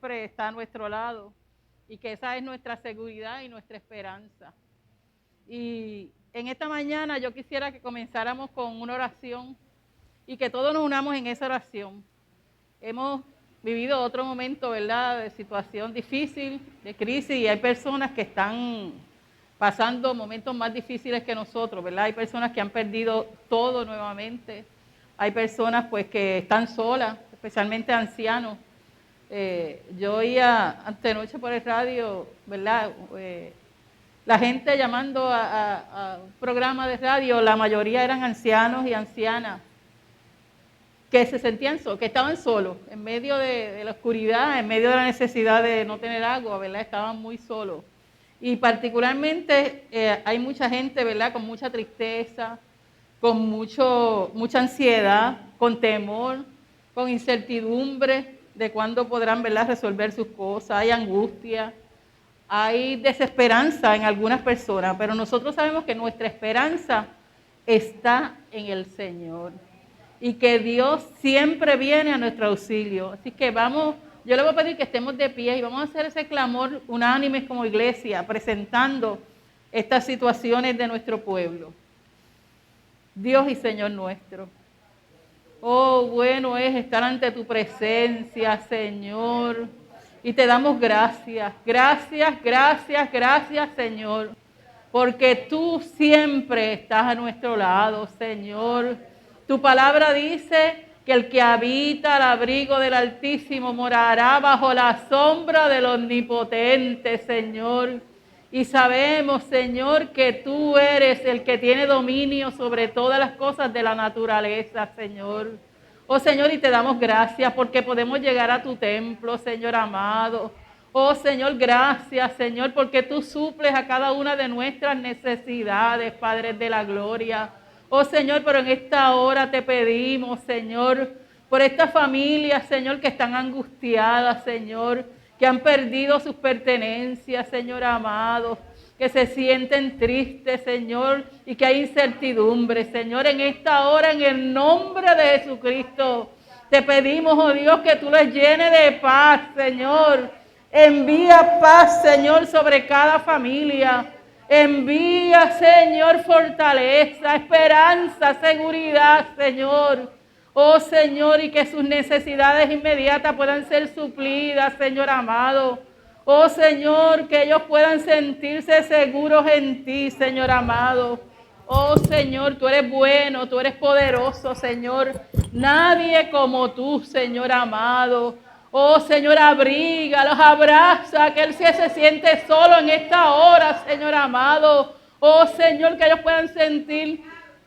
siempre está a nuestro lado y que esa es nuestra seguridad y nuestra esperanza. Y en esta mañana yo quisiera que comenzáramos con una oración y que todos nos unamos en esa oración. Hemos vivido otro momento, ¿verdad?, de situación difícil, de crisis, y hay personas que están pasando momentos más difíciles que nosotros, ¿verdad? Hay personas que han perdido todo nuevamente, hay personas pues que están solas, especialmente ancianos. Yo oía antenoche por el radio, ¿verdad?, la gente llamando a un programa de radio, la mayoría eran ancianos y ancianas que se sentían solos, que estaban solos, en medio de la oscuridad, en medio de la necesidad de no tener agua, ¿verdad? Estaban muy solos. Y particularmente hay mucha gente, ¿verdad?, con mucha tristeza, con mucha ansiedad, con temor, con incertidumbre de cuándo podrán, ¿verdad?, resolver sus cosas. Hay angustia, hay desesperanza en algunas personas, pero nosotros sabemos que nuestra esperanza está en el Señor y que Dios siempre viene a nuestro auxilio. Así que vamos, yo le voy a pedir que estemos de pie y vamos a hacer ese clamor unánimes como iglesia, presentando estas situaciones de nuestro pueblo. Dios y Señor nuestro, oh, bueno es estar ante tu presencia, Señor, y te damos gracias, gracias, gracias, gracias, Señor, porque tú siempre estás a nuestro lado, Señor. Tu palabra dice que el que habita al abrigo del Altísimo morará bajo la sombra del Omnipotente, Señor. Y sabemos, Señor, que tú eres el que tiene dominio sobre todas las cosas de la naturaleza, Señor. Oh, Señor, y te damos gracias porque podemos llegar a tu templo, Señor amado. Oh, Señor, gracias, Señor, porque tú suples a cada una de nuestras necesidades, Padre de la gloria. Oh, Señor, pero en esta hora te pedimos, Señor, por estas familias, Señor, que están angustiadas, Señor, que han perdido sus pertenencias, Señor amado, que se sienten tristes, Señor, y que hay incertidumbre, Señor, en esta hora, en el nombre de Jesucristo, te pedimos, oh Dios, que tú les llenes de paz, Señor. Envía paz, Señor, sobre cada familia. Envía, Señor, fortaleza, esperanza, seguridad, Señor. Oh, Señor, y que sus necesidades inmediatas puedan ser suplidas, Señor amado. Oh, Señor, que ellos puedan sentirse seguros en ti, Señor amado. Oh, Señor, tú eres bueno, tú eres poderoso, Señor. Nadie como tú, Señor amado. Oh, Señor, abrígalos, abraza, aquel que se siente solo en esta hora, Señor amado. Oh, Señor, que ellos puedan sentir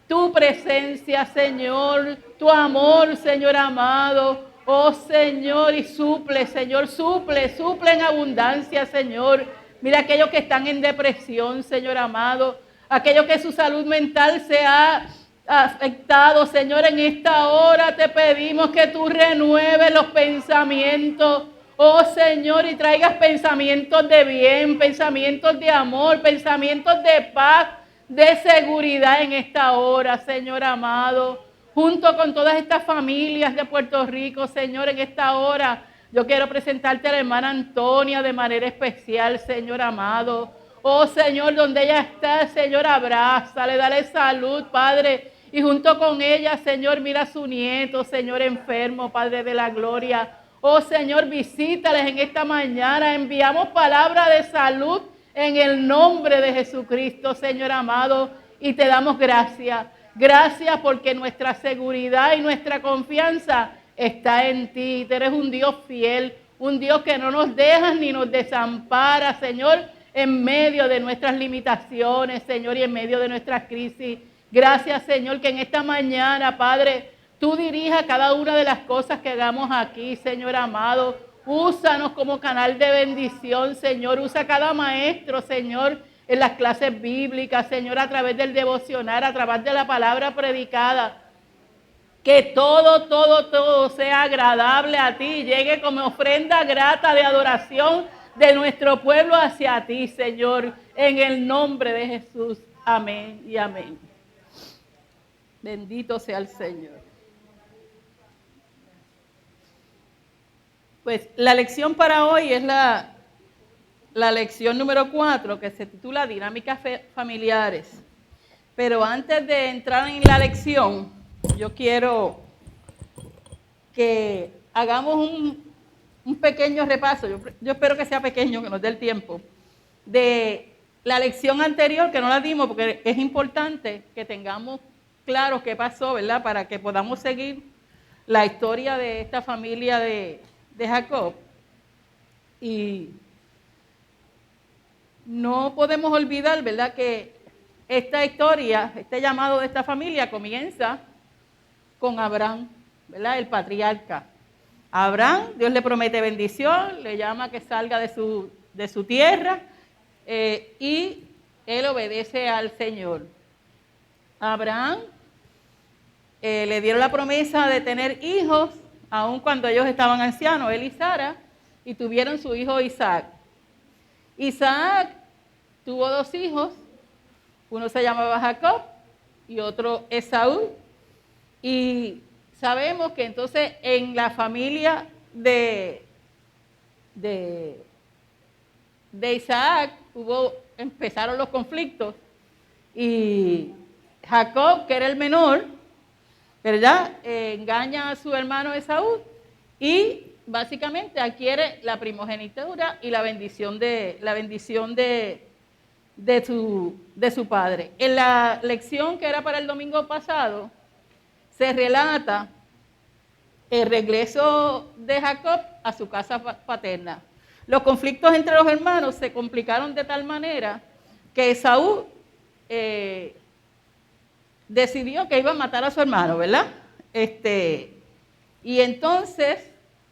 tu presencia, Señor, tu amor, Señor amado. Oh, Señor, y suple, Señor, suple en abundancia, Señor. Mira aquellos que están en depresión, Señor amado. Aquellos que su salud mental se ha afectado, Señor, en esta hora te pedimos que tú renueves los pensamientos, oh Señor, y traigas pensamientos de bien, pensamientos de amor, pensamientos de paz, de seguridad en esta hora, Señor amado, junto con todas estas familias de Puerto Rico, Señor, en esta hora. Yo quiero presentarte a la hermana Antonia de manera especial, Señor amado. Oh, Señor, donde ella está, Señor, abrázale, dale salud, Padre. Y junto con ella, Señor, mira a su nieto, Señor, enfermo, Padre de la gloria. Oh, Señor, visítales en esta mañana. Enviamos palabra de salud en el nombre de Jesucristo, Señor amado. Y te damos gracias. Gracias porque nuestra seguridad y nuestra confianza está en ti. Tú eres un Dios fiel, un Dios que no nos deja ni nos desampara, Señor, en medio de nuestras limitaciones, Señor, y en medio de nuestras crisis. Gracias, Señor, que en esta mañana, Padre, tú dirijas cada una de las cosas que hagamos aquí, Señor amado. Úsanos como canal de bendición, Señor. Usa cada maestro, Señor, en las clases bíblicas, Señor, a través del devocional, a través de la palabra predicada. Que todo sea agradable a ti, llegue como ofrenda grata de adoración de nuestro pueblo hacia ti, Señor, en el nombre de Jesús. Amén y amén. Bendito sea el Señor. Pues la lección para hoy es la lección número 4, que se titula Dinámicas familiares. Pero antes de entrar en la lección, yo quiero que hagamos un pequeño repaso, yo espero que sea pequeño, que nos dé el tiempo, de la lección anterior, que no la dimos porque es importante que tengamos claro qué pasó, ¿verdad? Para que podamos seguir la historia de esta familia de Jacob. Y no podemos olvidar, ¿verdad?, que esta historia, este llamado de esta familia comienza con Abraham, ¿verdad?, el patriarca. A Abraham, Dios le promete bendición, le llama que salga de su tierra y él obedece al Señor. A Abraham le dieron la promesa de tener hijos, aun cuando ellos estaban ancianos, él y Sara, y tuvieron su hijo Isaac. Isaac tuvo 2 hijos, uno se llamaba Jacob y otro Esaú. Y sabemos que entonces en la familia de Isaac empezaron los conflictos y Jacob, que era el menor, ¿verdad?, engaña a su hermano Esaú y básicamente adquiere la primogenitura y la bendición de su padre. En la lección que era para el domingo pasado, se relata el regreso de Jacob a su casa paterna. Los conflictos entre los hermanos se complicaron de tal manera que Esaú decidió que iba a matar a su hermano, ¿verdad? Y entonces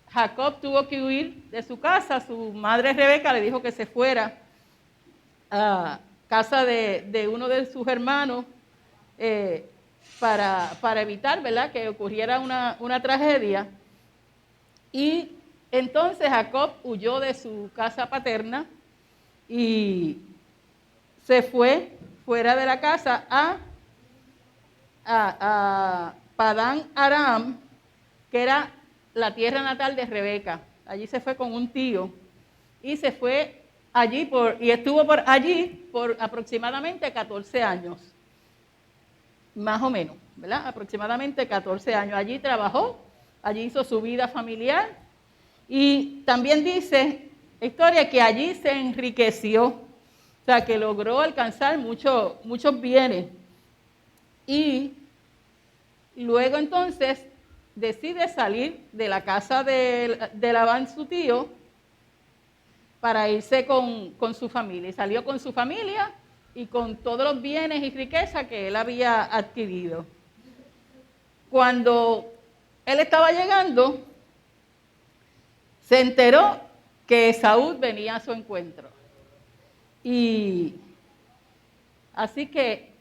Jacob tuvo que huir de su casa. Su madre Rebeca le dijo que se fuera a casa de uno de sus hermanos para evitar, ¿verdad?, que ocurriera una tragedia. Y entonces Jacob huyó de su casa paterna y se fue fuera de la casa a Padán Aram, que era la tierra natal de Rebeca. Allí se fue con un tío y se fue allí y estuvo allí por aproximadamente 14 años. Más o menos, ¿verdad? Aproximadamente 14 años. Allí trabajó, allí hizo su vida familiar y también dice la historia que allí se enriqueció, o sea, que logró alcanzar muchos bienes. Y luego entonces decide salir de la casa de Labán, su tío, para irse con su familia. Y salió con su familia y con todos los bienes y riquezas que él había adquirido. Cuando él estaba llegando, se enteró que Esaú venía a su encuentro. Y así que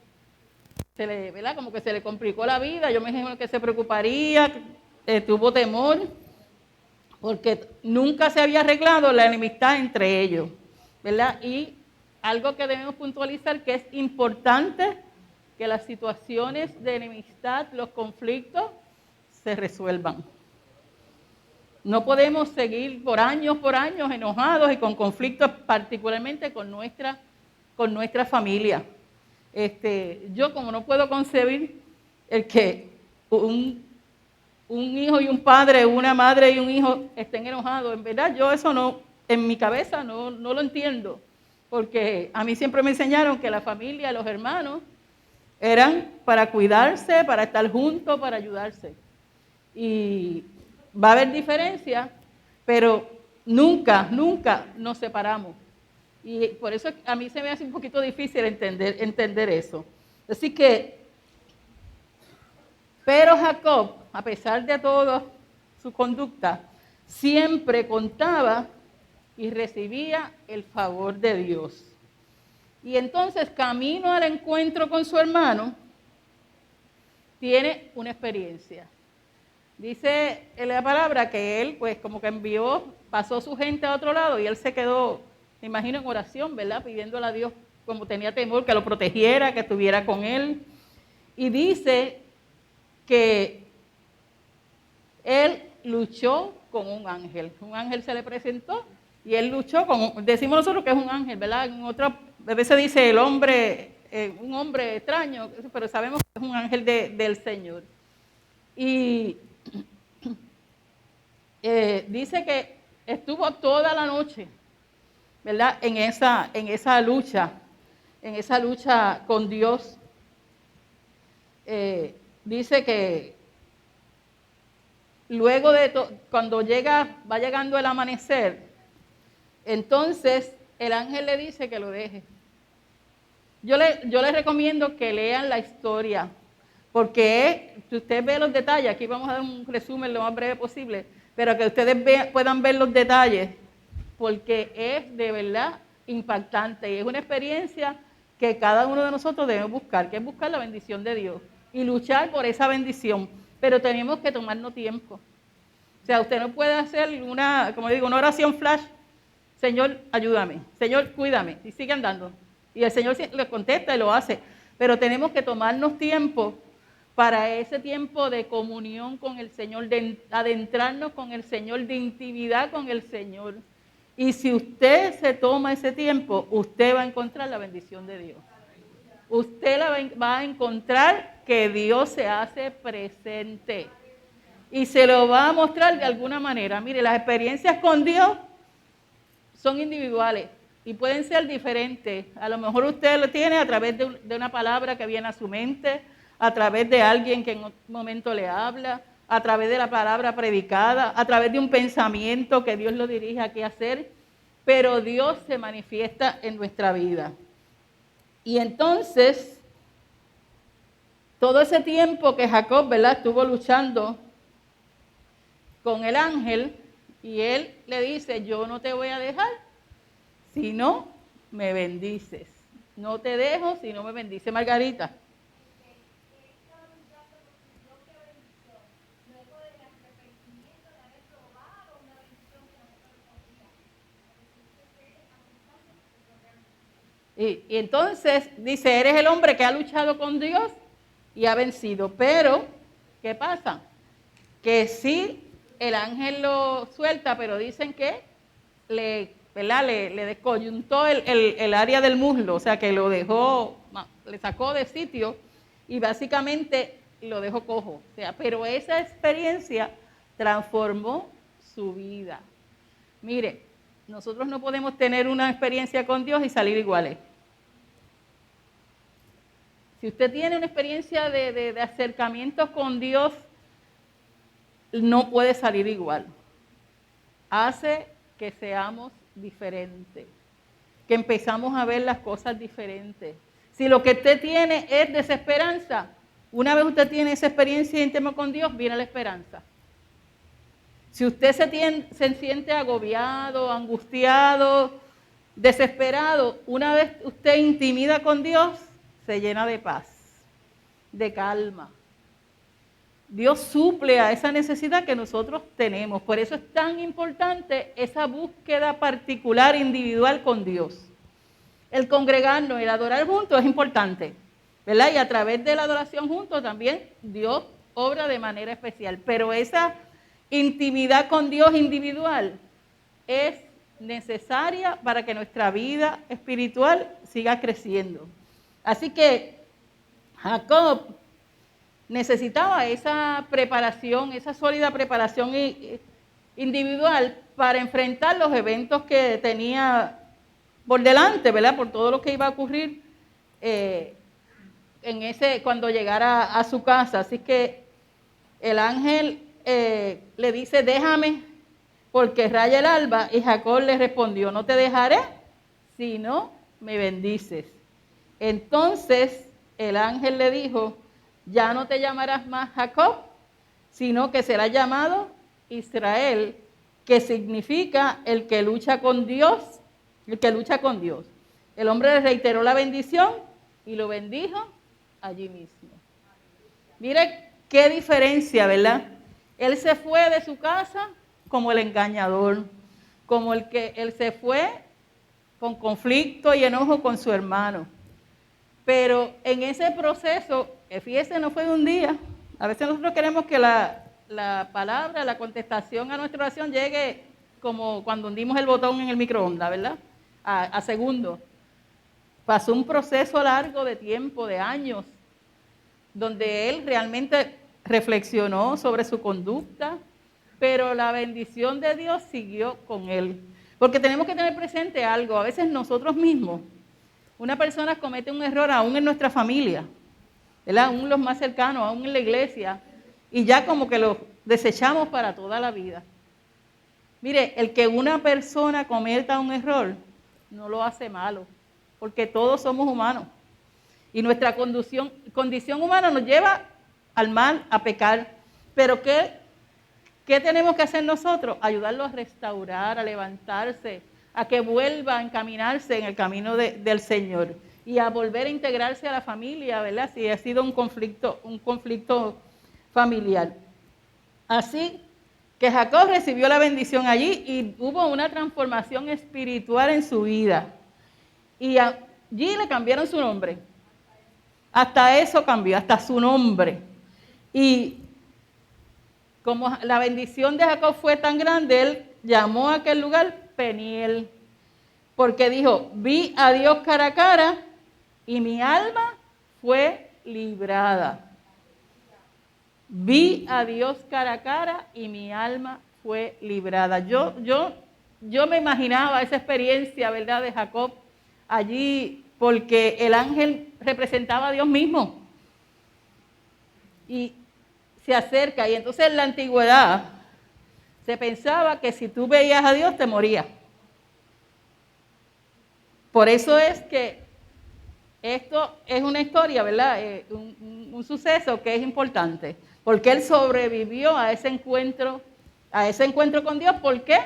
¿verdad?, como que se le complicó la vida. Yo me imagino que se preocuparía, tuvo temor, porque nunca se había arreglado la enemistad entre ellos, ¿verdad? Y algo que debemos puntualizar, que es importante que las situaciones de enemistad, los conflictos, se resuelvan. No podemos seguir por años enojados y con conflictos, particularmente con nuestra familia. Yo, como no puedo concebir el que un hijo y un padre, una madre y un hijo estén enojados, en verdad yo eso no, en mi cabeza no lo entiendo, porque a mí siempre me enseñaron que la familia, los hermanos, eran para cuidarse, para estar juntos, para ayudarse. Y va a haber diferencias, pero nunca nos separamos. Y por eso a mí se me hace un poquito difícil entender eso. Así que, pero Jacob, a pesar de toda su conducta, siempre contaba y recibía el favor de Dios. Y entonces, camino al encuentro con su hermano, tiene una experiencia. Dice en la palabra que él, pues, como que pasó su gente a otro lado y él se quedó, me imagino, en oración, ¿verdad?, pidiéndole a Dios, como tenía temor, que lo protegiera, que estuviera con él. Y dice que él luchó con un ángel. Un ángel se le presentó y él luchó decimos nosotros que es un ángel, ¿verdad? En otra veces dice el hombre, un hombre extraño, pero sabemos que es un ángel del Señor. Y dice que estuvo toda la noche, ¿verdad? En esa lucha con Dios. Dice que luego cuando va llegando el amanecer, entonces el ángel le dice que lo deje. Yo les recomiendo que lean la historia, porque si usted ve los detalles, aquí vamos a dar un resumen lo más breve posible, pero que ustedes puedan ver los detalles, porque es de verdad impactante y es una experiencia que cada uno de nosotros debemos buscar, que es buscar la bendición de Dios y luchar por esa bendición, pero tenemos que tomarnos tiempo. O sea, usted no puede hacer una oración flash, Señor, ayúdame, Señor, cuídame, y sigue andando. Y el Señor le contesta y lo hace, pero tenemos que tomarnos tiempo para ese tiempo de comunión con el Señor, de adentrarnos con el Señor, de intimidad con el Señor. Y si usted se toma ese tiempo, usted va a encontrar la bendición de Dios. Usted va a encontrar que Dios se hace presente y se lo va a mostrar de alguna manera. Mire, las experiencias con Dios son individuales y pueden ser diferentes. A lo mejor usted lo tiene a través de una palabra que viene a su mente, a través de alguien que en un momento le habla, a través de la palabra predicada, a través de un pensamiento que Dios lo dirige a qué hacer, pero Dios se manifiesta en nuestra vida. Y entonces, todo ese tiempo que Jacob, ¿verdad?, estuvo luchando con el ángel, y él le dice, yo no te voy a dejar si no me bendices. No te dejo si no me bendice. Margarita. Y entonces dice, eres el hombre que ha luchado con Dios y ha vencido. Pero, ¿qué pasa? Que sí, el ángel lo suelta, pero dicen que le descoyuntó el área del muslo, o sea que lo dejó, le sacó de sitio y básicamente lo dejó cojo. O sea, pero esa experiencia transformó su vida. Mire, nosotros no podemos tener una experiencia con Dios y salir iguales. Si usted tiene una experiencia de acercamiento con Dios, no puede salir igual. Hace que seamos diferentes, que empezamos a ver las cosas diferentes. Si lo que usted tiene es desesperanza, una vez usted tiene esa experiencia íntima con Dios, viene la esperanza. Si usted se siente agobiado, angustiado, desesperado, una vez usted intimida con Dios, se llena de paz, de calma. Dios suple a esa necesidad que nosotros tenemos. Por eso es tan importante esa búsqueda particular, individual con Dios. El congregarnos, el adorar juntos es importante, ¿verdad? Y a través de la adoración juntos también Dios obra de manera especial. Pero esa intimidad con Dios individual es necesaria para que nuestra vida espiritual siga creciendo. Así que Jacob necesitaba esa preparación, esa sólida preparación individual para enfrentar los eventos que tenía por delante, ¿verdad? Por todo lo que iba a ocurrir cuando llegara a su casa. Así que el ángel le dice, déjame, porque raya el alba, y Jacob le respondió, no te dejaré si no me bendices. Entonces el ángel le dijo, ya no te llamarás más Jacob, sino que será llamado Israel, que significa el que lucha con Dios, el que lucha con Dios. El hombre le reiteró la bendición y lo bendijo allí mismo. Mire qué diferencia, ¿verdad? Él se fue de su casa como el engañador, como el que él se fue con conflicto y enojo con su hermano. Pero en ese proceso, fíjese, no fue de un día. A veces nosotros queremos que la palabra, la contestación a nuestra oración llegue como cuando hundimos el botón en el microondas, ¿verdad? A segundos. Pasó un proceso largo de tiempo, de años, donde él realmente reflexionó sobre su conducta, pero la bendición de Dios siguió con él. Porque tenemos que tener presente algo, a veces nosotros mismos, una persona comete un error aún en nuestra familia, ¿verdad? Aún los más cercanos, aún en la iglesia, y ya como que los desechamos para toda la vida. Mire, el que una persona cometa un error no lo hace malo, porque todos somos humanos. Y nuestra condición humana nos lleva al mal, a pecar. Pero ¿qué tenemos que hacer nosotros? Ayudarlo a restaurar, a levantarse, a que vuelva a encaminarse en el camino del Señor y a volver a integrarse a la familia, ¿verdad? Si ha sido un conflicto familiar. Así que Jacob recibió la bendición allí y hubo una transformación espiritual en su vida. Y allí le cambiaron su nombre. Hasta eso cambió, hasta su nombre. Y como la bendición de Jacob fue tan grande, él llamó a aquel lugar Peniel, porque dijo, vi a Dios cara a cara y mi alma fue librada. Vi a Dios cara a cara y mi alma fue librada. Yo me imaginaba esa experiencia, ¿verdad?, de Jacob allí, porque el ángel representaba a Dios mismo. Y se acerca, y entonces en la antigüedad se pensaba que si tú veías a Dios te morías. Por eso es que esto es una historia, ¿verdad? Un suceso que es importante, porque él sobrevivió a ese encuentro con Dios. ¿Por qué?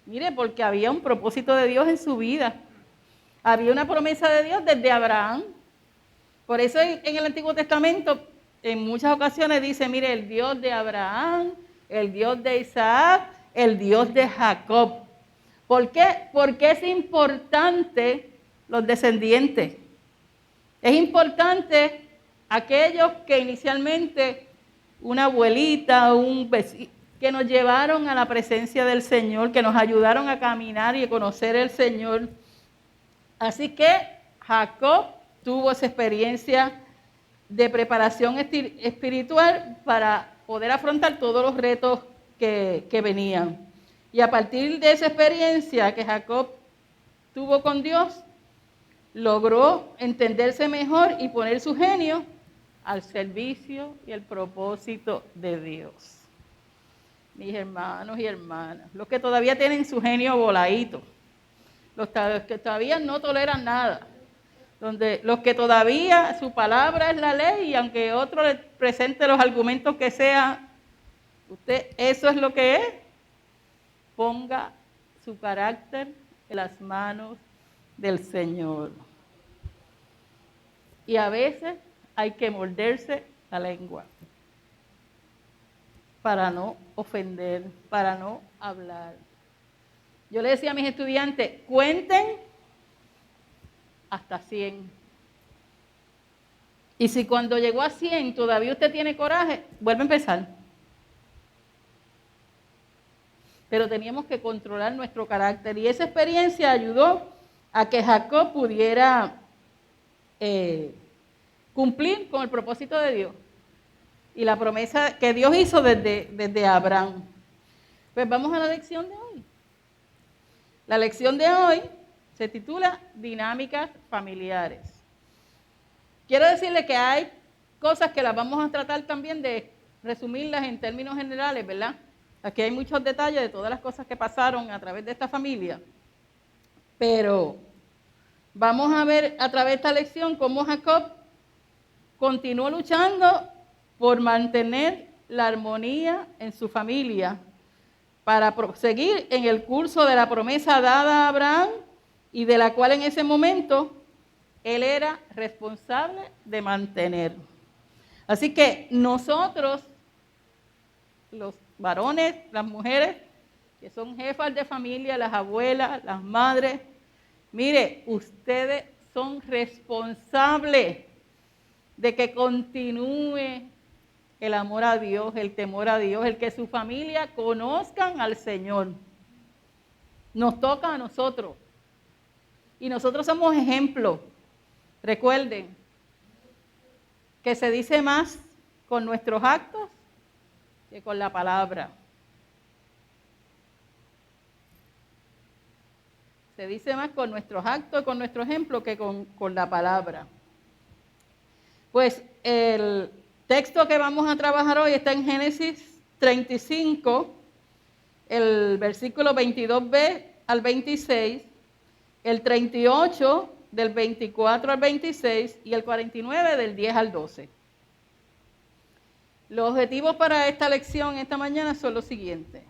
Mire, porque había un propósito de Dios en su vida. Había una promesa de Dios desde Abraham. Por eso en el Antiguo Testamento en muchas ocasiones dice, mire, el Dios de Abraham, el Dios de Isaac, el Dios de Jacob. ¿Por qué? Porque es importante los descendientes. Es importante aquellos que inicialmente, una abuelita, un vecino, que nos llevaron a la presencia del Señor, que nos ayudaron a caminar y a conocer el Señor. Así que Jacob tuvo esa experiencia de preparación espiritual para poder afrontar todos los retos que venían. Y a partir de esa experiencia que Jacob tuvo con Dios, logró entenderse mejor y poner su genio al servicio y el propósito de Dios. Mis hermanos y hermanas, los que todavía tienen su genio voladito, los que todavía no toleran nada, los que todavía su palabra es la ley y aunque otro le presente los argumentos que sea, usted eso es lo que es, ponga su carácter en las manos del Señor. Y a veces hay que morderse la lengua para no ofender, para no hablar. Yo le decía a mis estudiantes, cuenten hasta 100. Y si cuando llegó a 100 todavía usted tiene coraje, vuelve a empezar. Pero teníamos que controlar nuestro carácter. Y esa experiencia ayudó a que Jacob pudiera cumplir con el propósito de Dios y la promesa que Dios hizo desde Abraham. Pues vamos a la lección de hoy. La lección de hoy se titula Dinámicas familiares. Quiero decirle que hay cosas que las vamos a tratar también de resumirlas en términos generales, ¿verdad? Aquí hay muchos detalles de todas las cosas que pasaron a través de esta familia. Pero vamos a ver a través de esta lección cómo Jacob continuó luchando por mantener la armonía en su familia para proseguir en el curso de la promesa dada a Abraham y de la cual en ese momento él era responsable de mantener. Así que nosotros, los varones, las mujeres, que son jefas de familia, las abuelas, las madres, mire, ustedes son responsables de que continúe el amor a Dios, el temor a Dios, el que su familia conozcan al Señor. Nos toca a nosotros. Y nosotros somos ejemplo. Recuerden que se dice más con nuestros actos que con la palabra. Se dice más con nuestros actos y con nuestro ejemplo que con la palabra. Pues el texto que vamos a trabajar hoy está en Génesis 35, el versículo 22b al 26, el 38 del 24 al 26 y el 49 del 10 al 12. Los objetivos para esta lección esta mañana son los siguientes.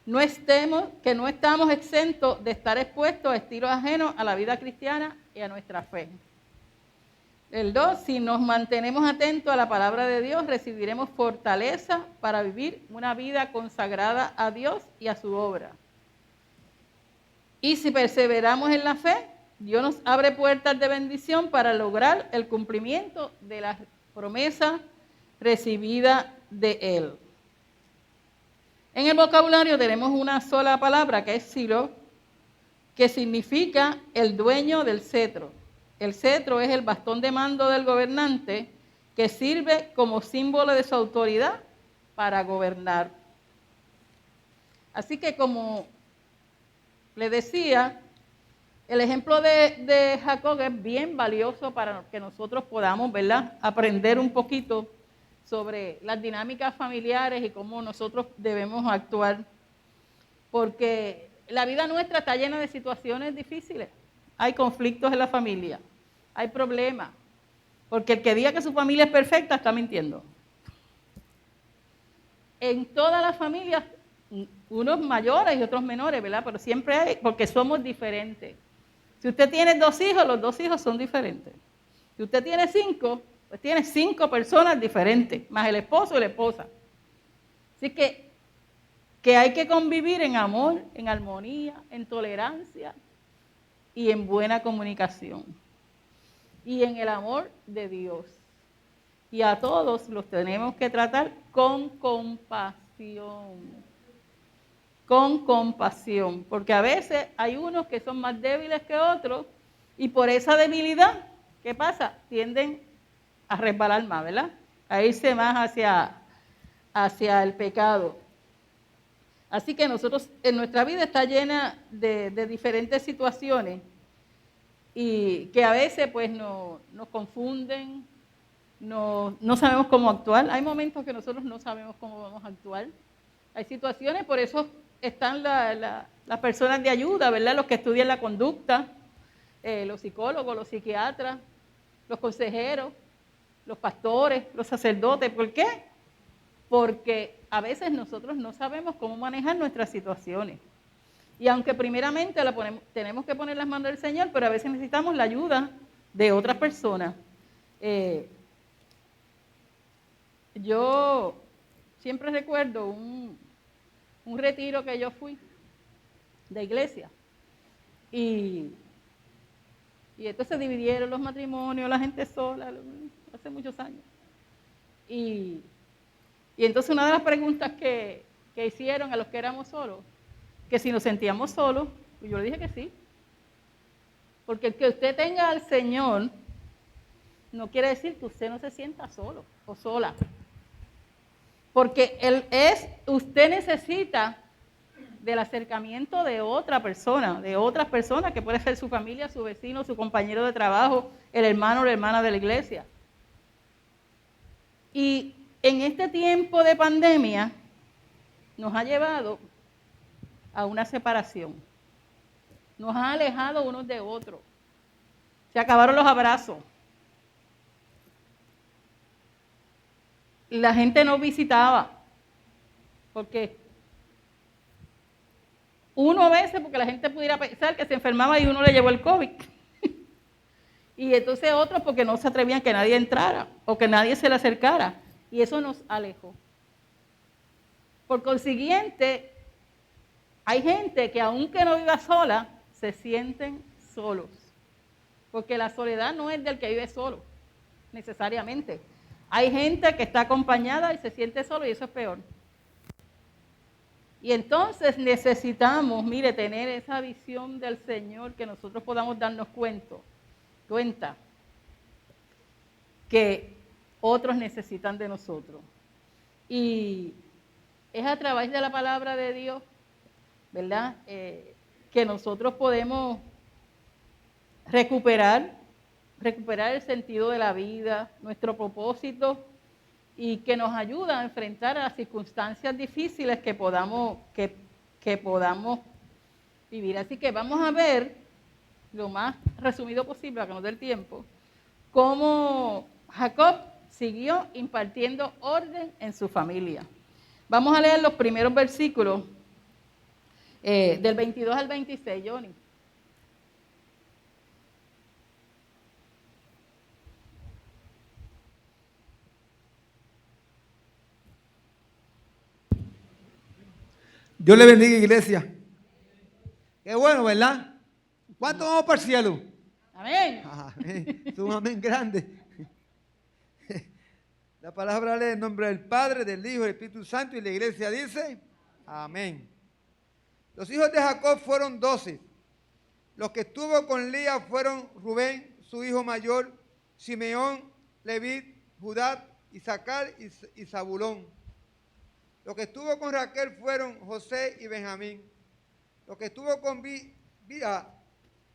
No estamos exentos de estar expuestos a estilos ajenos a la vida cristiana y a nuestra fe. El 2, si nos mantenemos atentos a la palabra de Dios, recibiremos fortaleza para vivir una vida consagrada a Dios y a su obra. Y si perseveramos en la fe, Dios nos abre puertas de bendición para lograr el cumplimiento de la promesa recibida de Él. En el vocabulario tenemos una sola palabra que es Silo, que significa el dueño del cetro. El cetro es el bastón de mando del gobernante que sirve como símbolo de su autoridad para gobernar. Así que como le decía, el ejemplo de Jacob es bien valioso para que nosotros podamos, ¿verdad?, aprender un poquito sobre las dinámicas familiares y cómo nosotros debemos actuar. Porque la vida nuestra está llena de situaciones difíciles. Hay conflictos en la familia, hay problemas. Porque el que diga que su familia es perfecta está mintiendo. En todas las familias, unos mayores y otros menores, ¿verdad? Pero siempre hay, porque somos diferentes. Si usted tiene 2 hijos, los 2 hijos son diferentes. Si usted tiene 5, pues tiene 5 personas diferentes, más el esposo y la esposa. Así que hay que convivir en amor, en armonía, en tolerancia y en buena comunicación. Y en el amor de Dios. Y a todos los tenemos que tratar con compasión. Con compasión. Porque a veces hay unos que son más débiles que otros y por esa debilidad, ¿qué pasa? Tienden a resbalar más, ¿verdad? A irse más hacia el pecado. Así que nosotros, en nuestra vida está llena de diferentes situaciones y que a veces pues nos confunden, no sabemos cómo actuar. Hay momentos que nosotros no sabemos cómo vamos a actuar. Hay situaciones, por eso están las personas de ayuda, ¿verdad? Los que estudian la conducta, los psicólogos, los psiquiatras, los consejeros, los pastores, los sacerdotes. ¿Por qué? Porque a veces nosotros no sabemos cómo manejar nuestras situaciones. Y aunque primeramente tenemos que poner las manos del Señor, pero a veces necesitamos la ayuda de otras personas. Yo siempre recuerdo un retiro que yo fui de iglesia. Y entonces se dividieron los matrimonios, la gente sola, hace muchos años. Y entonces una de las preguntas que hicieron a los que éramos solos, que si nos sentíamos solos, pues yo le dije que sí. Porque el que usted tenga al Señor no quiere decir que usted no se sienta solo o sola. Porque usted necesita del acercamiento de otra persona, de otras personas que puede ser su familia, su vecino, su compañero de trabajo, el hermano o la hermana de la iglesia. Y en este tiempo de pandemia nos ha llevado a una separación. Nos ha alejado unos de otros. Se acabaron los abrazos. La gente no visitaba. Porque uno a veces, porque la gente pudiera pensar que se enfermaba y uno le llevó el COVID. Y entonces otros porque no se atrevían que nadie entrara o que nadie se le acercara. Y eso nos alejó. Por consiguiente, hay gente que aunque no viva sola, se sienten solos. Porque la soledad no es del que vive solo, necesariamente. Hay gente que está acompañada y se siente solo y eso es peor. Y entonces necesitamos, mire, tener esa visión del Señor, que nosotros podamos darnos cuenta que otros necesitan de nosotros. Y es a través de la palabra de Dios, ¿verdad? Que nosotros podemos recuperar el sentido de la vida, nuestro propósito, y que nos ayuda a enfrentar a las circunstancias difíciles que podamos vivir. Así que vamos a ver, lo más resumido posible, para que nos dé el tiempo, cómo Jacob siguió impartiendo orden en su familia. Vamos a leer los primeros versículos del 22 al 26, Johnny. Dios le bendiga, iglesia. Qué bueno, ¿verdad? ¿Cuántos vamos para el cielo? Amén. Amén. Es un amén grande. La palabra lee en nombre del Padre, del Hijo y del Espíritu Santo, y la iglesia dice, amén. Los hijos de Jacob fueron 12. Los que estuvo con Lía fueron Rubén, su hijo mayor, Simeón, Leví, Judá, Isaacar y Zabulón. Los que estuvo con Raquel fueron José y Benjamín. Los que estuvo con Bilha,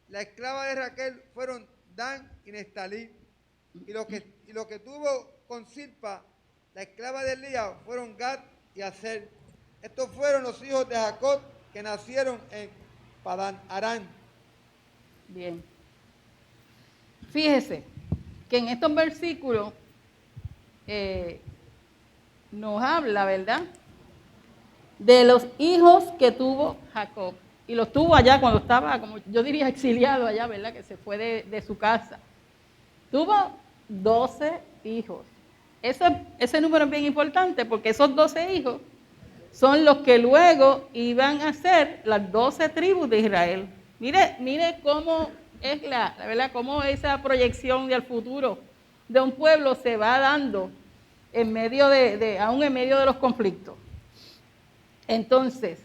la esclava de Raquel, fueron Dan y Nestalí. Y los que tuvo con Silpa, la esclava de Lía, fueron Gad y Aser. Estos fueron los hijos de Jacob que nacieron en Padán Aram. Bien. Fíjese que en estos versículos nos habla, ¿verdad?, de los hijos que tuvo Jacob. Y los tuvo allá cuando estaba, como yo diría, exiliado allá, ¿verdad?, que se fue de su casa. Tuvo 12 hijos. Ese número es bien importante porque esos 12 hijos son los que luego iban a ser las 12 tribus de Israel. Mire cómo es la verdad, cómo esa proyección del futuro de un pueblo se va dando en medio aún en medio de los conflictos. Entonces,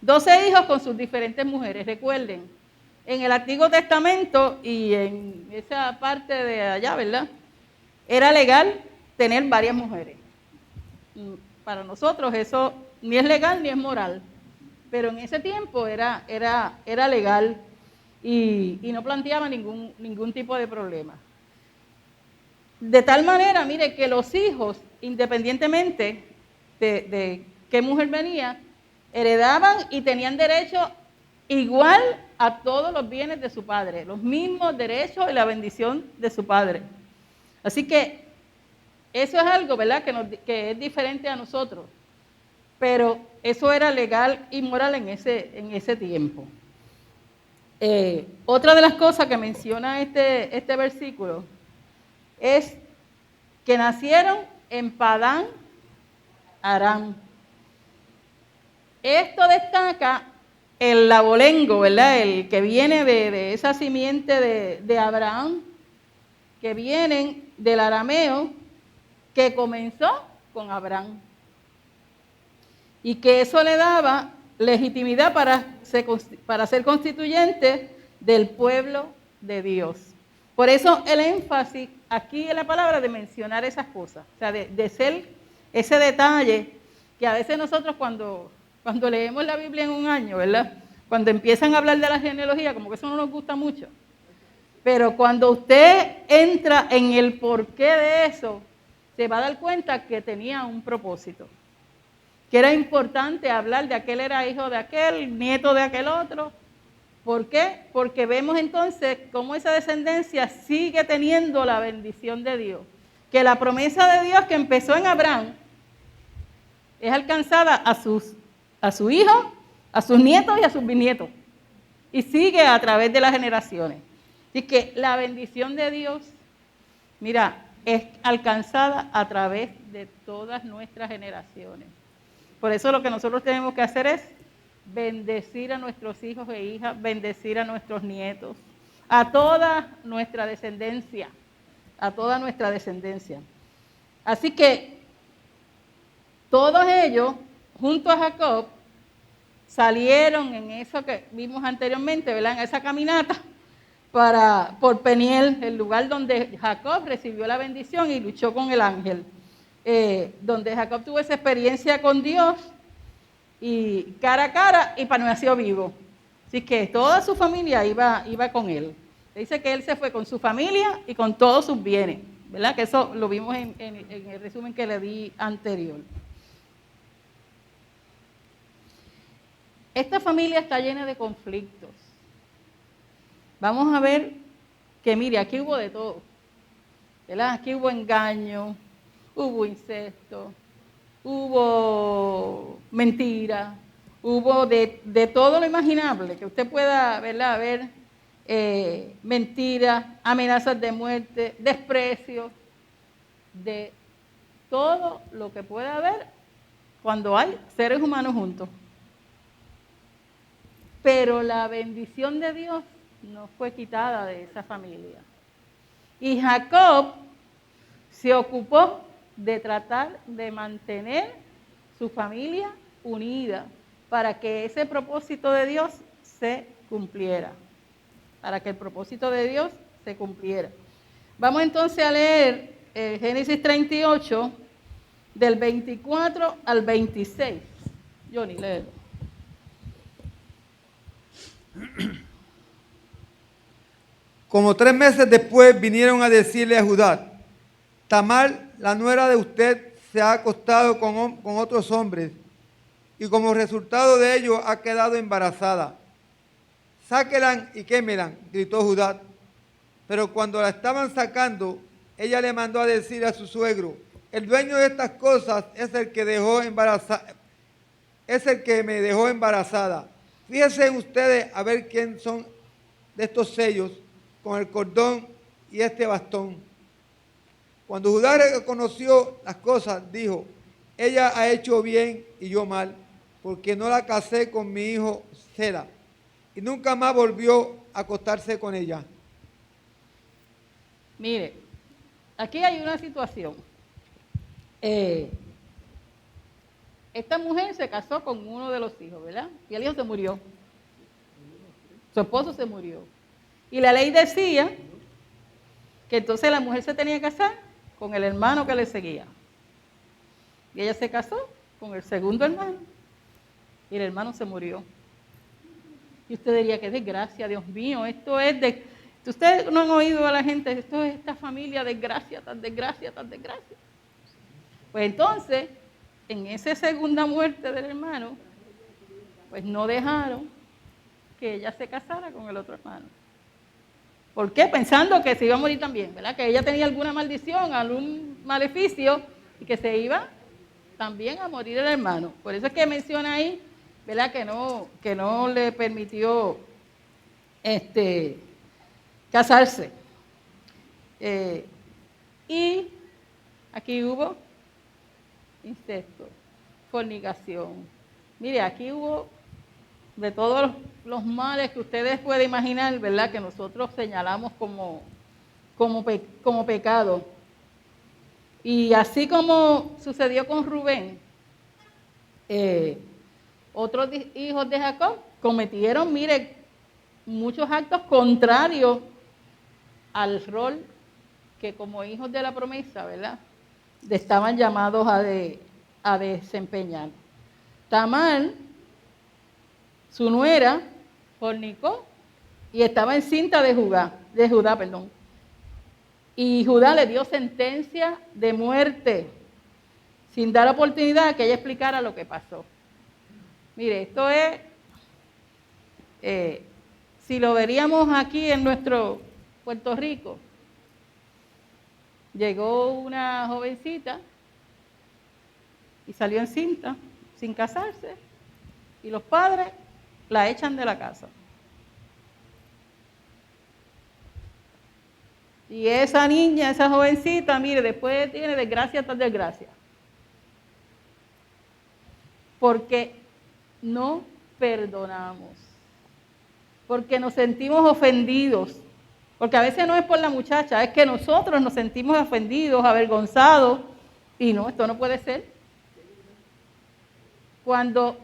12 hijos con sus diferentes mujeres. Recuerden, en el Antiguo Testamento y en esa parte de allá, ¿verdad?, era legal tener varias mujeres. Para nosotros eso ni es legal ni es moral, pero en ese tiempo era legal y no planteaba ningún tipo de problema. De tal manera, mire, que los hijos, independientemente de qué mujer venía, heredaban y tenían derecho igual a todos los bienes de su padre, los mismos derechos y la bendición de su padre. Así que eso es algo, ¿verdad?, que es diferente a nosotros, pero eso era legal y moral en ese tiempo. Otra de las cosas que menciona este versículo es que nacieron en Padán Aram. Esto destaca el abolengo, ¿verdad?, el que viene de esa simiente de Abraham, que vienen del arameo, que comenzó con Abraham. Y que eso le daba legitimidad para ser constituyente del pueblo de Dios. Por eso el énfasis aquí en la palabra de mencionar esas cosas, o sea, de ser ese detalle que a veces nosotros cuando leemos la Biblia en un año, ¿verdad?, cuando empiezan a hablar de la genealogía, como que eso no nos gusta mucho. Pero cuando usted entra en el porqué de eso, se va a dar cuenta que tenía un propósito. Que era importante hablar de aquel era hijo de aquel, nieto de aquel otro. ¿Por qué? Porque vemos entonces cómo esa descendencia sigue teniendo la bendición de Dios. Que la promesa de Dios que empezó en Abraham es alcanzada a su hijo, a sus nietos y a sus bisnietos. Y sigue a través de las generaciones. Así que la bendición de Dios, mira, es alcanzada a través de todas nuestras generaciones. Por eso lo que nosotros tenemos que hacer es bendecir a nuestros hijos e hijas, bendecir a nuestros nietos, a toda nuestra descendencia, Así que todos ellos, junto a Jacob, salieron en eso que vimos anteriormente, ¿verdad? En esa caminata por Peniel, el lugar donde Jacob recibió la bendición y luchó con el ángel. Donde Jacob tuvo esa experiencia con Dios y cara a cara y permaneció vivo. Así que toda su familia iba con él. Dice que él se fue con su familia y con todos sus bienes, ¿verdad? Que eso lo vimos en el resumen que le di anterior. Esta familia está llena de conflictos. Vamos a ver que, mire, aquí hubo de todo, ¿verdad? Aquí hubo engaño, hubo incesto, hubo mentira, hubo de todo lo imaginable que usted pueda, ¿verdad? Ver mentiras, amenazas de muerte, desprecio, de todo lo que pueda haber cuando hay seres humanos juntos. Pero la bendición de Dios no fue quitada de esa familia. Y Jacob se ocupó de tratar de mantener su familia unida para que ese propósito de Dios se cumpliera. Para que el propósito de Dios se cumpliera. Vamos entonces a leer Génesis 38, del 24 al 26. Johnny, léelo. Como 3 meses después vinieron a decirle a Judá: Tamar, la nuera de usted, se ha acostado con otros hombres y como resultado de ello ha quedado embarazada. Sáquenla y quémela, gritó Judá. Pero cuando la estaban sacando, ella le mandó a decir a su suegro: el dueño de estas cosas es el que me dejó embarazada. Fíjense ustedes a ver quién son de estos sellos con el cordón y este bastón. Cuando Judá reconoció las cosas, dijo: ella ha hecho bien y yo mal, porque no la casé con mi hijo Sela. Y nunca más volvió a acostarse con ella. Mire, aquí hay una situación. Esta mujer se casó con uno de los hijos, ¿verdad? Y el hijo se murió. Su esposo se murió. Y la ley decía que entonces la mujer se tenía que casar con el hermano que le seguía. Y ella se casó con el segundo hermano. Y el hermano se murió. Y usted diría: qué desgracia, Dios mío, esto es de... Ustedes no han oído a la gente: esto es esta familia, desgracia, tan desgracia, tan desgracia. Pues entonces, en esa segunda muerte del hermano, pues no dejaron que ella se casara con el otro hermano. ¿Por qué? Pensando que se iba a morir también, ¿verdad? Que ella tenía alguna maldición, algún maleficio y que se iba también a morir el hermano. Por eso es que menciona ahí, ¿verdad? Que no le permitió casarse. Y aquí hubo incesto, fornicación. Mire, aquí hubo de todos los males que ustedes pueden imaginar, ¿verdad? Que nosotros señalamos como pecado. Y así como sucedió con Rubén, otros hijos de Jacob cometieron, mire, muchos actos contrarios al rol que como hijos de la promesa, ¿verdad?, estaban llamados a desempeñar. Tamar, su nuera, fornicó y estaba encinta de Judá. Y Judá le dio sentencia de muerte sin dar oportunidad a que ella explicara lo que pasó. Mire, esto es, si lo veríamos aquí en nuestro Puerto Rico, llegó una jovencita y salió encinta sin casarse y los padres la echan de la casa. Y esa niña, esa jovencita, mire, después tiene desgracia tras desgracia. Porque no perdonamos. Porque nos sentimos ofendidos. Porque a veces no es por la muchacha, es que nosotros nos sentimos ofendidos, avergonzados Y no, esto no puede ser. Cuando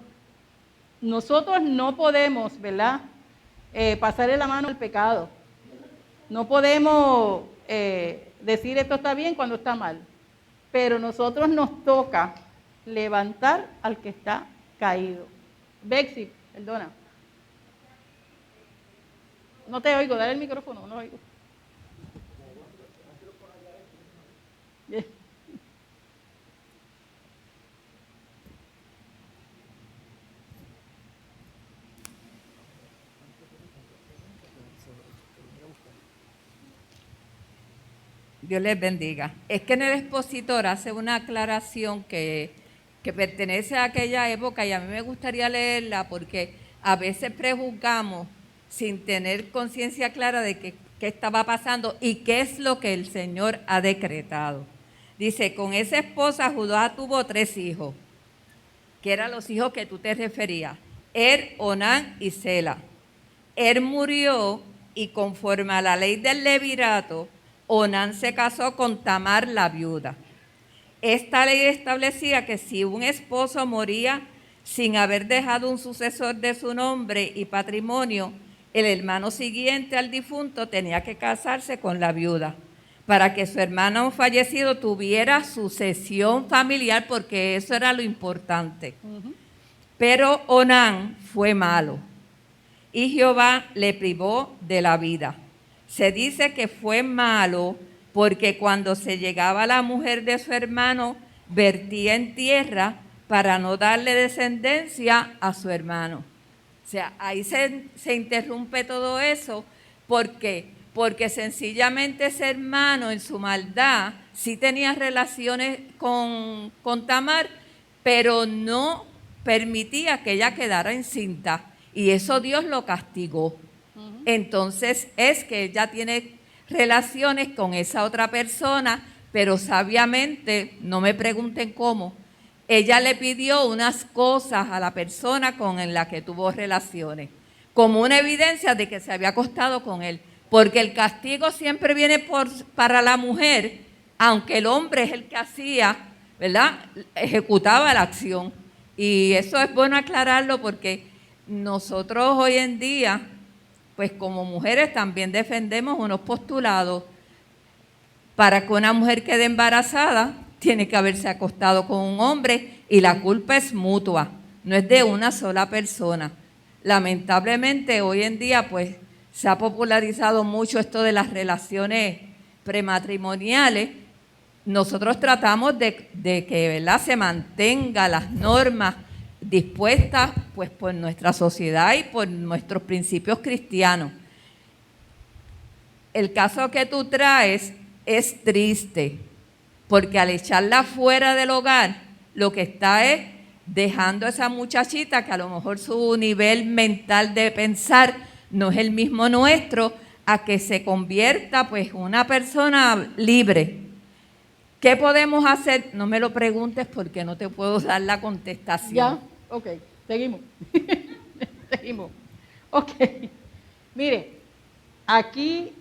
nosotros no podemos, ¿verdad?, pasarle la mano al pecado. No podemos decir esto está bien cuando está mal. Pero nosotros nos toca levantar al que está caído. Bexi, perdona. No te oigo, dale el micrófono, no oigo. Dios les bendiga. Es que en el expositor hace una aclaración que pertenece a aquella época y a mí me gustaría leerla porque a veces prejuzgamos sin tener conciencia clara de qué estaba pasando y qué es lo que el Señor ha decretado. Dice, con esa esposa Judá tuvo 3 hijos, que eran los hijos que tú te referías, Onán y Sela. Murió y conforme a la ley del levirato, Onán se casó con Tamar la viuda. Esta ley establecía que si un esposo moría sin haber dejado un sucesor de su nombre y patrimonio, el hermano siguiente al difunto tenía que casarse con la viuda para que su hermano fallecido tuviera sucesión familiar, porque eso era lo importante. Pero Onán fue malo y Jehová le privó de la vida. Se dice que fue malo porque cuando se llegaba la mujer de su hermano, vertía en tierra para no darle descendencia a su hermano. O sea, ahí se interrumpe todo eso. ¿Por qué? Porque sencillamente ese hermano en su maldad sí tenía relaciones con Tamar, pero no permitía que ella quedara encinta. Y eso Dios lo castigó. Entonces es que ella tiene relaciones con esa otra persona, pero sabiamente, no me pregunten cómo, ella le pidió unas cosas a la persona con la que tuvo relaciones, como una evidencia de que se había acostado con él, porque el castigo siempre viene para la mujer, aunque el hombre es el que hacía, ¿verdad?, ejecutaba la acción. Y eso es bueno aclararlo porque nosotros hoy en día, pues como mujeres también defendemos unos postulados. Para que una mujer quede embarazada, tiene que haberse acostado con un hombre y la culpa es mutua, no es de una sola persona. Lamentablemente hoy en día pues se ha popularizado mucho esto de las relaciones prematrimoniales. Nosotros tratamos de que, ¿verdad?, se mantengan las normas dispuestas pues por nuestra sociedad y por nuestros principios cristianos. El caso que tú traes es triste, porque al echarla fuera del hogar, lo que está es dejando a esa muchachita que a lo mejor su nivel mental de pensar no es el mismo nuestro, a que se convierta pues una persona libre. ¿Qué podemos hacer? No me lo preguntes porque no te puedo dar la contestación. Ya, ok, seguimos. Seguimos. Ok, mire, aquí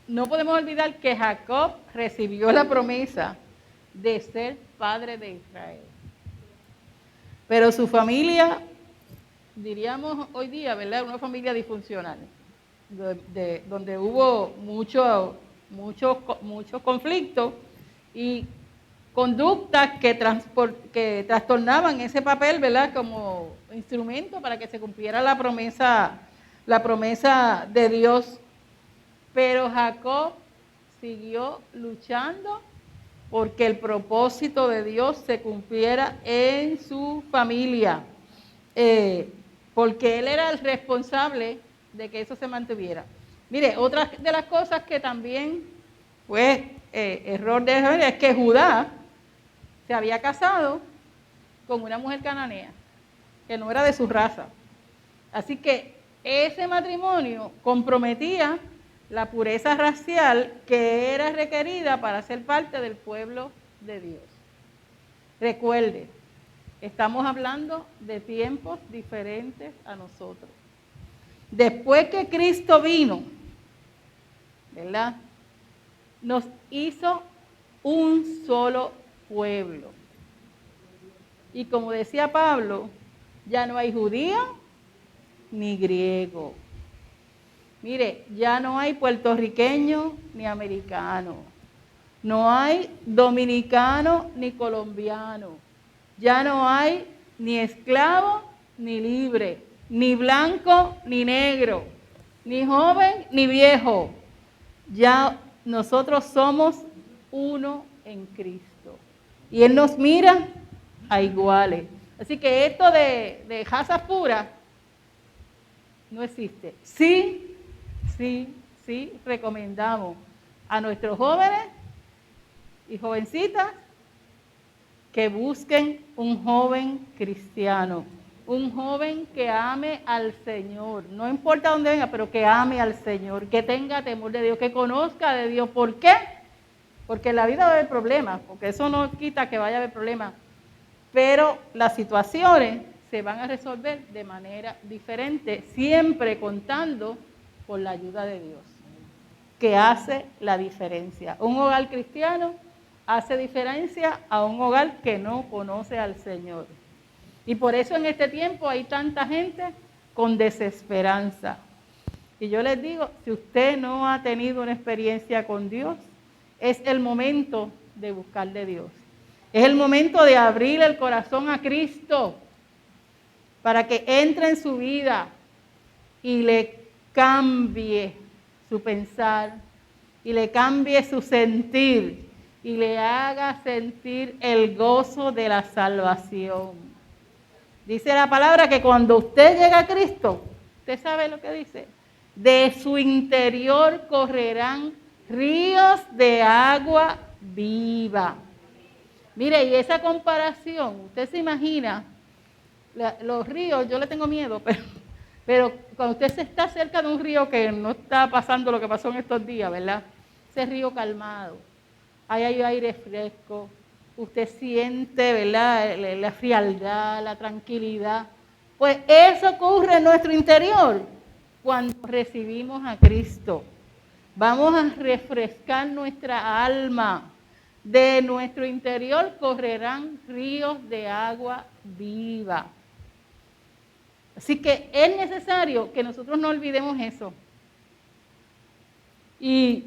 no podemos olvidar que Jacob recibió la promesa de ser padre de Israel. Pero su familia, diríamos hoy día, ¿verdad?, una familia disfuncional, donde hubo muchos conflictos y conductas que trastornaban ese papel, ¿verdad?, como instrumento para que se cumpliera la promesa de Dios. Pero Jacob siguió luchando porque el propósito de Dios se cumpliera en su familia, porque él era el responsable de que eso se mantuviera. Mire, otra de las cosas que también fue error de Israel es que Judá se había casado con una mujer cananea, que no era de su raza. Así que ese matrimonio comprometía la pureza racial que era requerida para ser parte del pueblo de Dios. Recuerde, estamos hablando de tiempos diferentes a nosotros. Después que Cristo vino, ¿verdad?, nos hizo un solo pueblo. Y como decía Pablo, ya no hay judío ni griego. Mire, ya no hay puertorriqueño ni americano. No hay dominicano ni colombiano. Ya no hay ni esclavo ni libre, ni blanco ni negro, ni joven ni viejo. Ya nosotros somos uno en Cristo. Y Él nos mira a iguales. Así que esto de razas puras no existe. Sí recomendamos a nuestros jóvenes y jovencitas que busquen un joven cristiano, un joven que ame al Señor, no importa dónde venga, pero que ame al Señor, que tenga temor de Dios, que conozca de Dios. ¿Por qué? Porque en la vida va a haber problemas, porque eso no quita que vaya a haber problemas, pero las situaciones se van a resolver de manera diferente, siempre contando con la ayuda de Dios, que hace la diferencia. Un hogar cristiano hace diferencia a un hogar que no conoce al Señor. Y por eso en este tiempo hay tanta gente con desesperanza. Y yo les digo, si usted no ha tenido una experiencia con Dios, es el momento de buscar de Dios. Es el momento de abrir el corazón a Cristo para que entre en su vida y le cambie su pensar, y le cambie su sentir, y le haga sentir el gozo de la salvación. Dice la palabra que cuando usted llega a Cristo, ¿usted sabe lo que dice? De su interior correrán ríos de agua viva. Mire, y esa comparación, usted se imagina, los ríos, yo le tengo miedo, pero cuando usted se está cerca de un río que no está pasando lo que pasó en estos días, ¿verdad? Ese río calmado, ahí hay aire fresco, usted siente, ¿verdad? La frialdad, la tranquilidad. Pues eso ocurre en nuestro interior cuando recibimos a Cristo. Vamos a refrescar nuestra alma. De nuestro interior correrán ríos de agua viva. Así que es necesario que nosotros no olvidemos eso. Y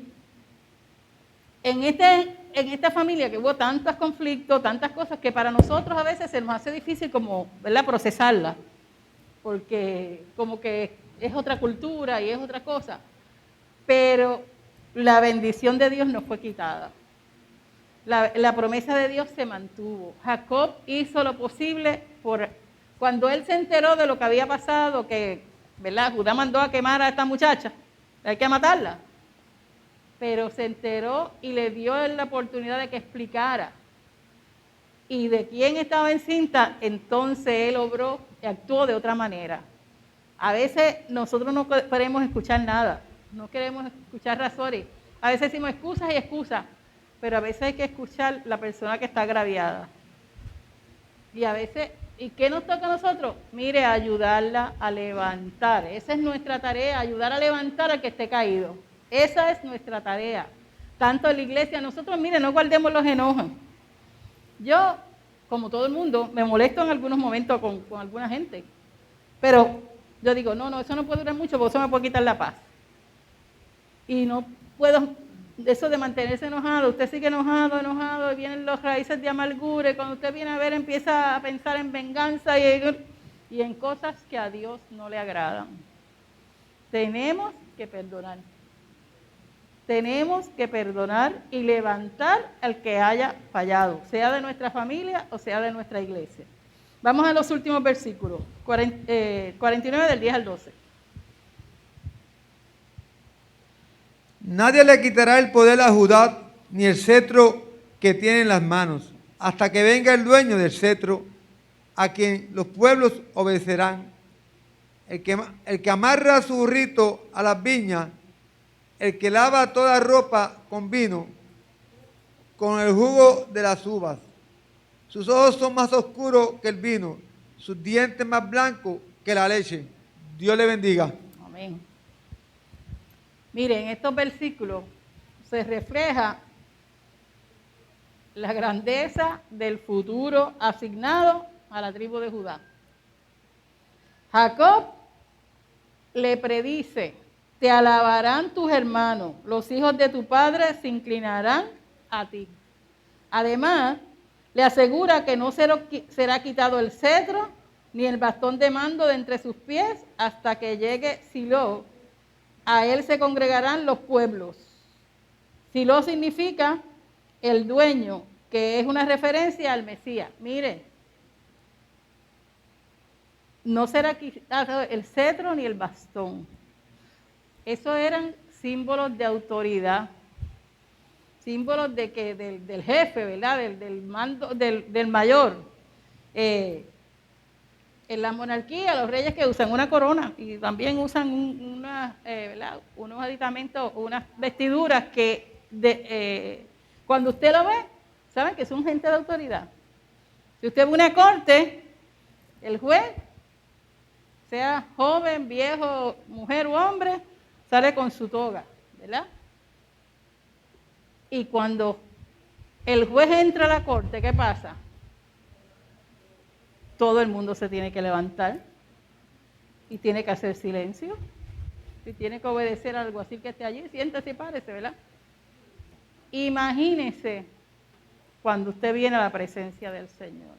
en esta familia que hubo tantos conflictos, tantas cosas que para nosotros a veces se nos hace difícil como, ¿verdad?, procesarla, porque como que es otra cultura y es otra cosa, pero la bendición de Dios no fue quitada. La promesa de Dios se mantuvo. Jacob hizo lo posible cuando él se enteró de lo que había pasado, que, ¿verdad?, Judá mandó a quemar a esta muchacha, hay que matarla. Pero se enteró y le dio la oportunidad de que explicara. Y de quién estaba encinta, entonces él obró y actuó de otra manera. A veces nosotros no queremos escuchar nada, no queremos escuchar razones. A veces decimos excusas y excusas, pero a veces hay que escuchar la persona que está agraviada. Y a veces, ¿y qué nos toca a nosotros? Mire, ayudarla a levantar. Esa es nuestra tarea, ayudar a levantar al que esté caído. Esa es nuestra tarea. Tanto en la iglesia, nosotros, mire, no guardemos los enojos. Yo, como todo el mundo, me molesto en algunos momentos con alguna gente. Pero yo digo, no, eso no puede durar mucho porque eso me puede quitar la paz. Y no puedo, eso de mantenerse enojado, usted sigue enojado, y vienen las raíces de amargura, y cuando usted viene a ver empieza a pensar en venganza y en cosas que a Dios no le agradan. Tenemos que perdonar. Tenemos que perdonar y levantar al que haya fallado, sea de nuestra familia o sea de nuestra iglesia. Vamos a los últimos versículos, 49 del 10 al 12. Nadie le quitará el poder a Judá, ni el cetro que tiene en las manos, hasta que venga el dueño del cetro, a quien los pueblos obedecerán. El que amarra su burrito a las viñas, el que lava toda ropa con vino, con el jugo de las uvas. Sus ojos son más oscuros que el vino, sus dientes más blancos que la leche. Dios le bendiga. Amén. Miren, en estos versículos se refleja la grandeza del futuro asignado a la tribu de Judá. Jacob le predice: te alabarán tus hermanos, los hijos de tu padre se inclinarán a ti. Además, le asegura que no será quitado el cetro ni el bastón de mando de entre sus pies hasta que llegue Silo. A él se congregarán los pueblos. Silo significa el dueño, que es una referencia al Mesías. Mire, no será quitado el cetro ni el bastón. Esos eran símbolos de autoridad, símbolos de que del jefe, ¿verdad? Del mando, del mayor. En la monarquía, los reyes que usan una corona y también usan unos aditamentos, unas vestiduras que cuando usted lo ve, saben que son gente de autoridad. Si usted ve una corte, el juez, sea joven, viejo, mujer u hombre, sale con su toga, ¿verdad? Y cuando el juez entra a la corte, ¿qué pasa? Todo el mundo se tiene que levantar y tiene que hacer silencio y tiene que obedecer al alguacil que esté allí. Siéntese y párese, ¿verdad? Imagínese cuando usted viene a la presencia del Señor.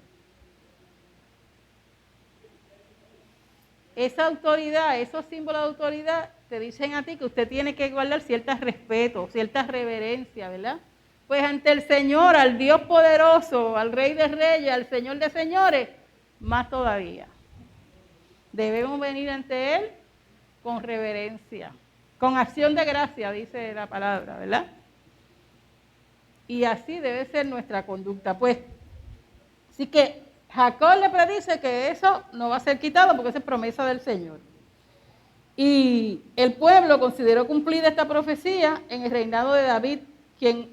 Esa autoridad, esos símbolos de autoridad te dicen a ti que usted tiene que guardar cierto respeto, cierta reverencia, ¿verdad? Pues ante el Señor, al Dios poderoso, al Rey de Reyes, al Señor de Señores, más todavía. Debemos venir ante Él con reverencia, con acción de gracia, dice la palabra, ¿verdad? Y así debe ser nuestra conducta. Pues, así que Jacob le predice que eso no va a ser quitado porque esa es promesa del Señor. Y el pueblo consideró cumplida esta profecía en el reinado de David, quien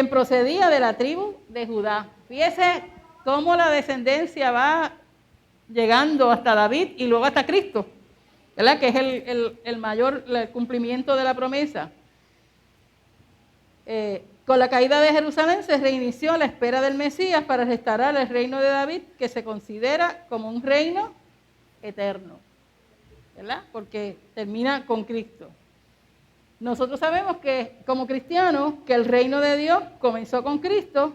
procedía de la tribu de Judá. Fíjese cómo la descendencia va llegando hasta David y luego hasta Cristo, ¿verdad? Que es el mayor cumplimiento de la promesa. Con la caída de Jerusalén se reinició la espera del Mesías para restaurar el reino de David, que se considera como un reino eterno, ¿verdad? Porque termina con Cristo. Nosotros sabemos que, como cristianos, que el reino de Dios comenzó con Cristo,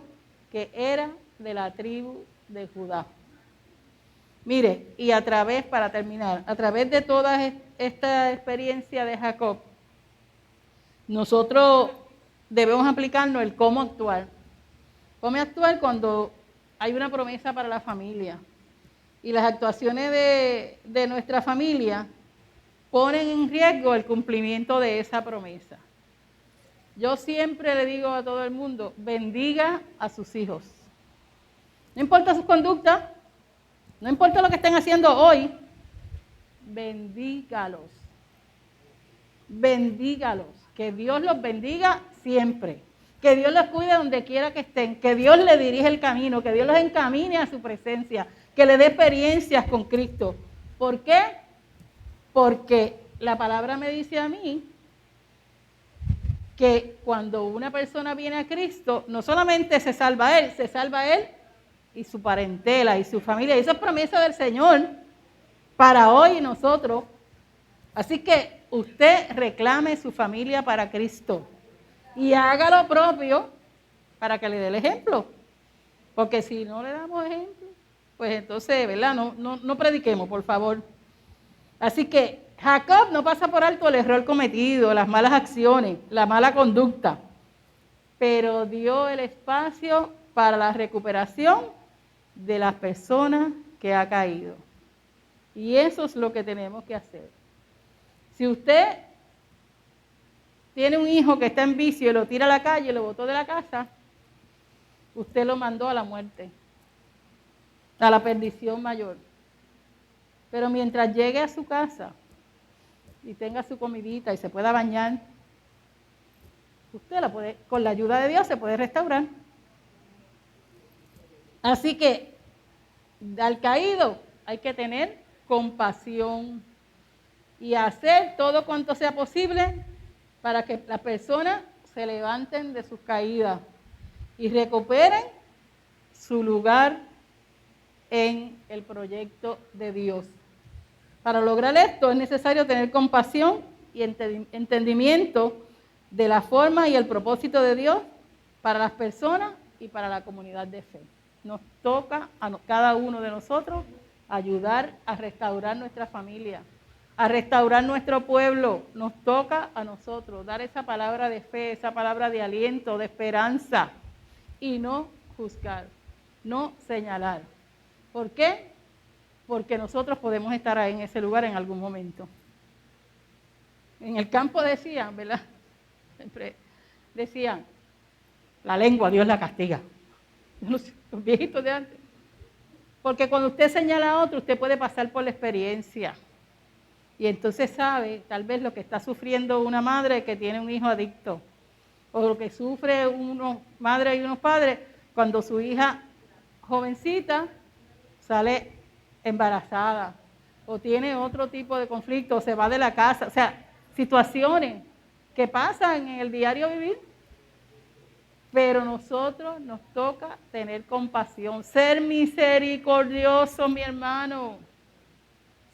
que era de la tribu de Judá. Mire, y para terminar, a través de toda esta experiencia de Jacob, nosotros debemos aplicarnos el cómo actuar. Cómo actuar cuando hay una promesa para la familia. Y las actuaciones de nuestra familia ponen en riesgo el cumplimiento de esa promesa. Yo siempre le digo a todo el mundo, bendiga a sus hijos. No importa sus conductas, no importa lo que estén haciendo hoy, bendígalos. Bendígalos. Que Dios los bendiga siempre. Que Dios los cuide donde quiera que estén. Que Dios les dirija el camino. Que Dios los encamine a su presencia. Que les dé experiencias con Cristo. ¿Por qué? Porque la palabra me dice a mí que cuando una persona viene a Cristo, no solamente se salva a él y su parentela y su familia. Y eso es promesa del Señor para hoy y nosotros. Así que usted reclame su familia para Cristo y haga lo propio para que le dé el ejemplo. Porque si no le damos ejemplo, pues entonces, ¿verdad? No prediquemos, por favor. Así que Jacob no pasa por alto el error cometido, las malas acciones, la mala conducta, pero dio el espacio para la recuperación de las personas que ha caído. Y eso es lo que tenemos que hacer. Si usted tiene un hijo que está en vicio y lo tira a la calle y lo botó de la casa, usted lo mandó a la muerte, a la perdición mayor. Pero mientras llegue a su casa y tenga su comidita y se pueda bañar, usted la puede, con la ayuda de Dios, se puede restaurar. Así que al caído hay que tener compasión y hacer todo cuanto sea posible para que la persona se levanten de sus caídas y recuperen su lugar en el proyecto de Dios. Para lograr esto es necesario tener compasión y entendimiento de la forma y el propósito de Dios para las personas y para la comunidad de fe. Nos toca a cada uno de nosotros ayudar a restaurar nuestra familia, a restaurar nuestro pueblo. Nos toca a nosotros dar esa palabra de fe, esa palabra de aliento, de esperanza, y no juzgar, no señalar. ¿Por qué? Porque nosotros podemos estar ahí en ese lugar en algún momento. En el campo decían, ¿verdad? Siempre decían, la lengua Dios la castiga. Los viejitos de antes. Porque cuando usted señala a otro, usted puede pasar por la experiencia. Y entonces sabe, tal vez lo que está sufriendo una madre que tiene un hijo adicto. O lo que sufre una madre y unos padres cuando su hija jovencita sale embarazada. O tiene otro tipo de conflicto, o se va de la casa. O sea, situaciones que pasan en el diario vivir. Pero nosotros nos toca tener compasión, ser misericordioso, mi hermano,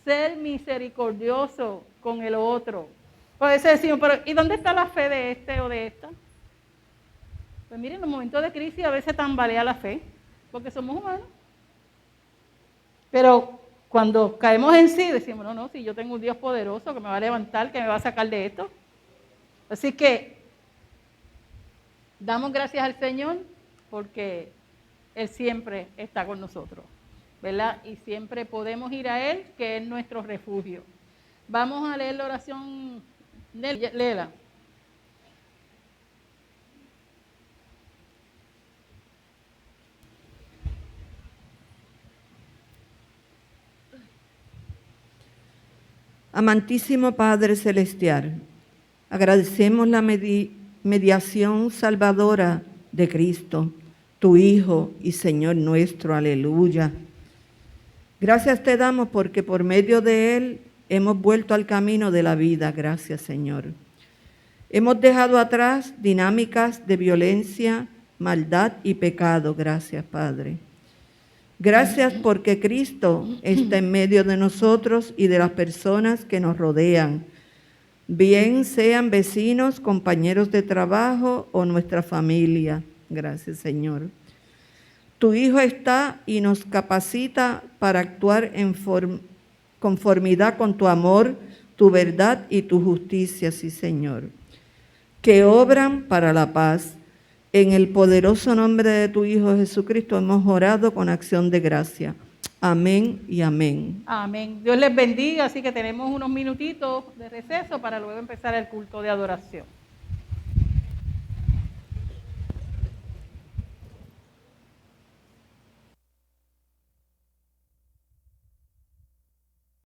ser misericordioso con el otro. Por eso decimos, pero ¿y dónde está la fe de este o de esta? Pues miren, en los momentos de crisis a veces tambalea la fe, porque somos humanos. Pero cuando caemos en sí, decimos, no, si yo tengo un Dios poderoso que me va a levantar, que me va a sacar de esto. Así que damos gracias al Señor porque Él siempre está con nosotros, ¿verdad? Y siempre podemos ir a Él, que es nuestro refugio. Vamos a leer la oración, léela. Amantísimo Padre Celestial, agradecemos la mediación salvadora de Cristo, tu Hijo y Señor nuestro, aleluya. Gracias te damos porque por medio de Él hemos vuelto al camino de la vida, gracias Señor. Hemos dejado atrás dinámicas de violencia, maldad y pecado, gracias Padre. Gracias porque Cristo está en medio de nosotros y de las personas que nos rodean, bien sean vecinos, compañeros de trabajo o nuestra familia. Gracias, Señor. Tu Hijo está y nos capacita para actuar en conformidad con tu amor, tu verdad y tu justicia, sí, Señor, que obran para la paz. En el poderoso nombre de tu Hijo Jesucristo hemos orado con acción de gracia. Amén y amén. Amén. Dios les bendiga, así que tenemos unos minutitos de receso para luego empezar el culto de adoración.